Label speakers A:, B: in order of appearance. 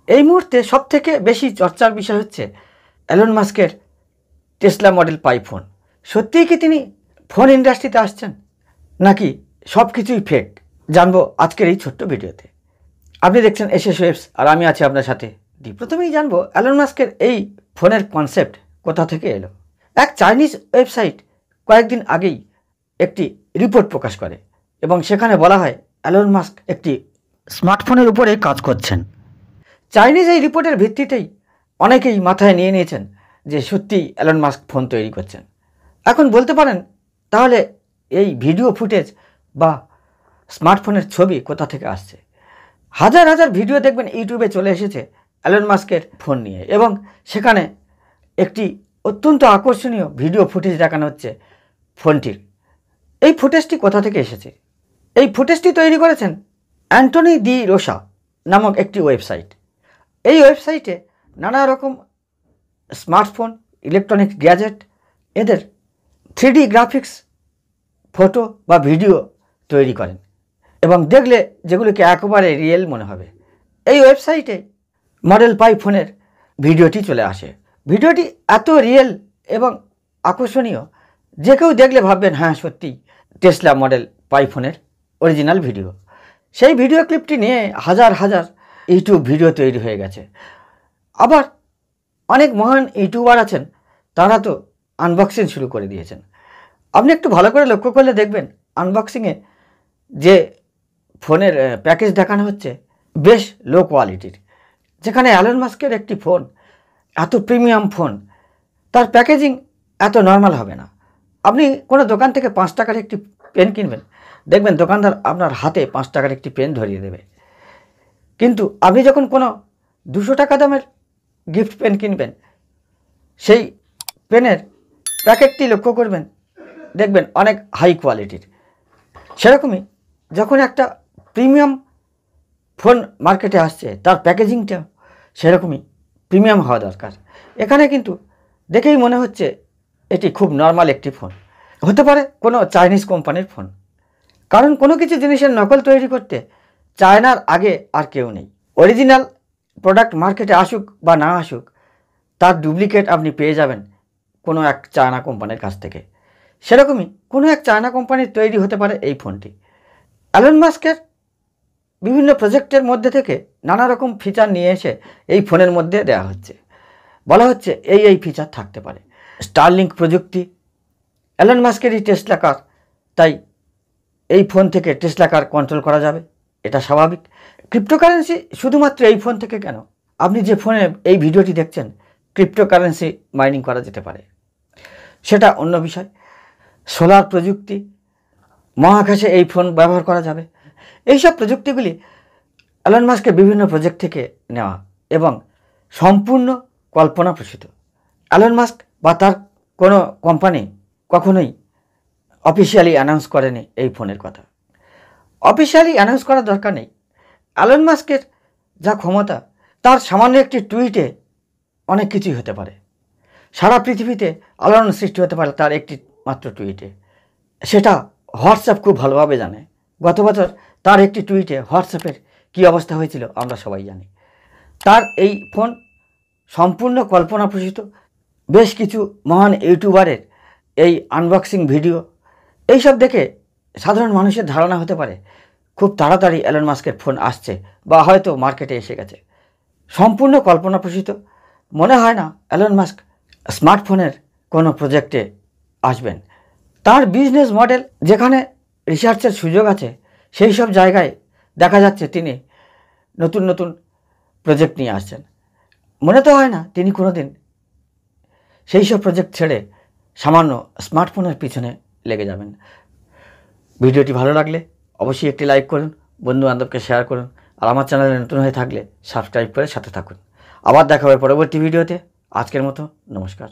A: এই মুহূর্তে সবথেকে বেশি চর্চার বিষয় হচ্ছে এলন মাস্কের টেসলা মডেল পাই ফোন। সত্যিই কি তিনি ফোন ইন্ডাস্ট্রিতে আসছেন, নাকি সব কিছুই ফেক, জানবো আজকের এই ছোট্ট ভিডিওতে। আপনি দেখছেন এসএস ওয়েবস, আর আমি আছি আপনার সাথে দি। প্রথমেই জানবো এলন মাস্কের এই ফোনের কনসেপ্ট কোথা থেকে এলো। এক চাইনিজ ওয়েবসাইট কয়েকদিন আগেই একটি রিপোর্ট প্রকাশ করে এবং সেখানে বলা হয় এলন মাস্ক একটি স্মার্টফোনের উপরে কাজ করছেন। চাইনিজ এই রিপোর্টের ভিত্তিতেই অনেকেই মাথায় নিয়ে নিয়েছেন যে সত্যিই এলন মাস্ক ফোন তৈরি করছেন। এখন বলতে পারেন তাহলে এই ভিডিও ফুটেজ বা স্মার্টফোনের ছবি কোথা থেকে আসছে। হাজার হাজার ভিডিও দেখবেন ইউটিউবে চলে এসেছে এলন মাস্কের ফোন নিয়ে, এবং সেখানে একটি অত্যন্ত আকর্ষণীয় ভিডিও ফুটেজ দেখানো হচ্ছে ফোনটির। এই ফুটেজটি কোথা থেকে এসেছে? এই ফুটেজটি তৈরি করেছেন অ্যান্টনি দি রোসা নামক একটি ওয়েবসাইট। এই ওয়েবসাইটে নানা রকম স্মার্টফোন, ইলেকট্রনিক্স গ্যাজেট, এদের 3D গ্রাফিক্স ফটো বা ভিডিও তৈরি করেন এবং দেখলে যেগুলোকে একেবারে রিয়েল মনে হবে। এই ওয়েবসাইটে মডেল পাই ফোনের ভিডিওটি চলে আসে। ভিডিওটি এত রিয়েল এবং আকর্ষণীয় যে কেউ দেখলে ভাববেন হ্যাঁ সত্যি টেসলা মডেল পাই ফোনের অরিজিনাল ভিডিও। সেই ভিডিও ক্লিপটি নিয়ে হাজার হাজার ইউটিউব ভিডিও তৈরি হয়ে গেছে। আবার অনেক মহান ইউটিউবার আছেন, তারা তো আনবক্সিং শুরু করে দিয়েছেন। আপনি একটু ভালো করে লক্ষ্য করলে দেখবেন আনবক্সিংয়ে যে ফোনের প্যাকেজ দেখানো হচ্ছে বেশ লো কোয়ালিটির। যেখানে এলন মাস্কের একটি ফোন, এত প্রিমিয়াম ফোন, তার প্যাকেজিং এত নর্মাল হবে না। আপনি কোনো দোকান থেকে 5 টাকার একটি পেন কিনবেন, দেখবেন দোকানদার আপনার হাতে 5 টাকার একটি পেন ধরিয়ে দেবে। কিন্তু আপনি যখন কোনো 200 টাকা দামের গিফট পেন কিনবেন, সেই পেনের প্যাকেটটি লক্ষ্য করবেন, দেখবেন অনেক হাই কোয়ালিটির। সেরকমই যখন একটা প্রিমিয়াম ফোন মার্কেটে আসছে, তার প্যাকেজিংটাও সেরকমই প্রিমিয়াম হওয়া দরকার। এখানে কিন্তু দেখেই মনে হচ্ছে এটি খুব নর্মাল একটি ফোন, হতে পারে কোনো চাইনিজ কোম্পানির ফোন। কারণ কোনো কিছু জিনিসের নকল তৈরি করতে চায়নার আগে আর কেউ নেই। অরিজিনাল প্রোডাক্ট মার্কেটে আসুক বা না আসুক, তার ডুপ্লিকেট আপনি পেয়ে যাবেন কোনো এক চায়না কোম্পানির কাছ থেকে। সেরকমই কোনো এক চায়না কোম্পানির তৈরি হতে পারে এই ফোনটি। এলন মাস্কের বিভিন্ন প্রজেক্টের মধ্যে থেকে নানা রকম ফিচার নিয়ে এসে এই ফোনের মধ্যে দেওয়া হচ্ছে। বলা হচ্ছে এই ফিচার থাকতে পারে। স্টারলিংক প্রযুক্তি, এলন মাস্কেরই টেসলা কার, তাই এই ফোন থেকে টেসলা কার কন্ট্রোল করা যাবে, এটা স্বাভাবিক। ক্রিপ্টোকারেন্সি শুধুমাত্র এই ফোন থেকে কেন, আপনি যে ফোনে এই ভিডিওটি দেখছেন ক্রিপ্টোকারেন্সি মাইনিং করা যেতে পারে, সেটা অন্য বিষয়। সোলার প্রযুক্তি, মহাকাশে এই ফোন ব্যবহার করা যাবে। এইসব প্রযুক্তিগুলি এলন মাস্কের বিভিন্ন প্রজেক্ট থেকে নেওয়া এবং সম্পূর্ণ কল্পনাপ্রসূত। এলন মাস্ক বা তার কোনো কোম্পানি কখনোই অফিসিয়ালি অ্যানাউন্স করেনি এই ফোনের কথা। অফিসিয়ালি অ্যানাউন্স করার দরকার নেই। এলন মাস্কের যা ক্ষমতা, তার সামান্য একটি টুইটে অনেক কিছুই হতে পারে। সারা পৃথিবীতে আলোড়ন সৃষ্টি হতে পারে তার একটি মাত্র টুইটে। সেটা হোয়াটসঅ্যাপ খুব ভালোভাবে জানে। গত বছর তার একটি টুইটে হোয়াটসঅ্যাপের কী অবস্থা হয়েছিল আমরা সবাই জানি। তার এই ফোন সম্পূর্ণ কল্পনাপ্রসূত। বেশ কিছু মহান ইউটিউবারের এই আনবক্সিং ভিডিও, এইসব দেখে সাধারণ মানুষের ধারণা হতে পারে খুব তাড়াতাড়ি এলন মাস্কের ফোন আসছে বা হয়তো মার্কেটে এসে গেছে। সম্পূর্ণ কল্পনাপ্রসূত। মনে হয় না এলন মাস্ক স্মার্টফোনের কোনো প্রজেক্টে আসবেন। তার বিজনেস মডেল যেখানে রিসার্চের সুযোগ আছে, সেই সব জায়গায় দেখা যাচ্ছে তিনি নতুন নতুন প্রজেক্ট নিয়ে আসছেন। মনে তো হয় না তিনি কোনো দিন সেই সব প্রজেক্ট ছেড়ে সামান্য স্মার্টফোনের পিছনে লেগে যাবেন। ভিডিওটি ভালো লাগলে অবশ্যই একটি লাইক করুন, বন্ধুবান্ধবকে শেয়ার করুন, আর আমার চ্যানেলে নতুন হয়ে থাকলে সাবস্ক্রাইব করে সাথে থাকুন। আবার দেখা হবে পরবর্তী ভিডিওতে। আজকের মতো নমস্কার।